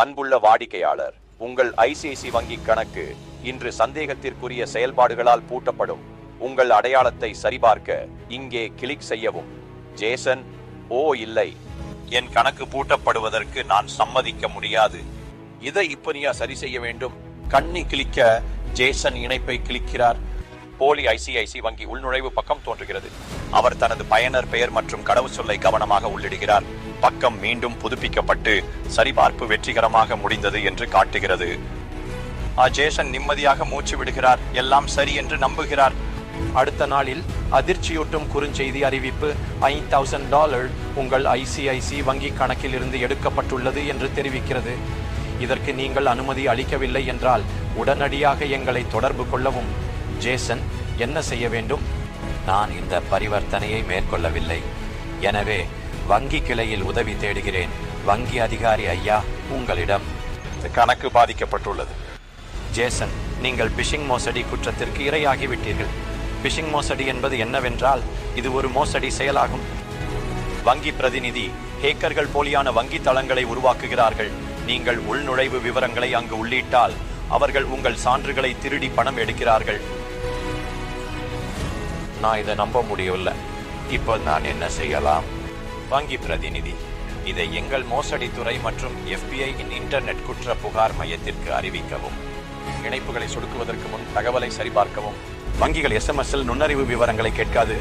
அன்புள்ள வாடிக்கையாளர், உங்கள் ஐசிஐசி வங்கி கணக்கு இன்று சந்தேகத்திற்குரிய செயல்பாடுகளால் பூட்டப்படும். உங்கள் அடையாளத்தை சரிபார்க்க இங்கே கிளிக் செய்யவும். ஜேசன்: ஓ இல்லை, என் கணக்கு பூட்டப்படுவதற்கு நான் சம்மதிக்க முடியாது. இதை இப்பனியா சரி செய்ய வேண்டும்? கண்ணி கிளிக்க ஜேசன் இணைப்பை கிளிக்கிறார். போலி ஐசிஐசி வங்கி உள்நுழைவு பக்கம் தோன்றுகிறது. அவர் தனது பயனர் பெயர் மற்றும் கடவுச்சொல்லை கவனமாக உள்ளிடுகிறார். பக்கம் மீண்டும் புதுப்பிக்கப்பட்டு சரிபார்ப்பு வெற்றிகரமாக முடிந்தது என்று காட்டுகிறது. ஜேசன் நிம்மதியாக மூச்சு விடுகிறார். எல்லாம் சரி என்று நம்புகிறார். அடுத்த நாளில் அதிர்ச்சியூட்டும் குறுஞ்செய்தி அறிவிப்பு: $5,000 உங்கள் ஐசிஐசி வங்கி கணக்கில் இருந்து எடுக்கப்பட்டுள்ளது என்று தெரிவிக்கிறது. இதற்கு நீங்கள் அனுமதி அளிக்கவில்லை என்றால் உடனடியாக எங்களை தொடர்பு கொள்ளவும். ஜேசன்: என்ன செய்ய வேண்டும்? நான் இந்த பரிவர்த்தனையை மேற்கொள்ளவில்லை, எனவே வங்கி கிளையில் உதவி தேடுகிறேன். வங்கி அதிகாரி: ஐயா, உங்களிடம் கணக்கு பாதிக்கப்பட்டுள்ளது. ஜேசன்: நீங்கள் பிஷிங் மோசடி குற்றத்திற்கு இரையாகிவிட்டீர்கள். பிஷிங் மோசடி என்பது என்னவென்றால், இது ஒரு மோசடி செயலாகும். வங்கி பிரதிநிதி: ஹேக்கர்கள் போலியான வங்கி தளங்களை உருவாக்குகிறார்கள். நீங்கள் உள்நுழைவு விவரங்களை அங்கு உள்ளிட்டால் அவர்கள் உங்கள் சான்றுகளை திருடி பணம் எடுக்கிறார்கள். நான் இதை நம்ப முடியவில்லை. இப்போ நான் என்ன செய்யலாம்? வங்கி பிரதிநிதி: இதை எங்கள் மோசடி துறை மற்றும் FBI இன்டர்நெட் குற்ற புகார் மையத்திற்கு அறிவிக்கவும். இணைப்புகளை சொடுக்குவதற்கு முன் தகவலை சரிபார்க்கவும். வங்கிகள் SMS-இல் நுண்ணறிவு விவரங்களை கேட்காது.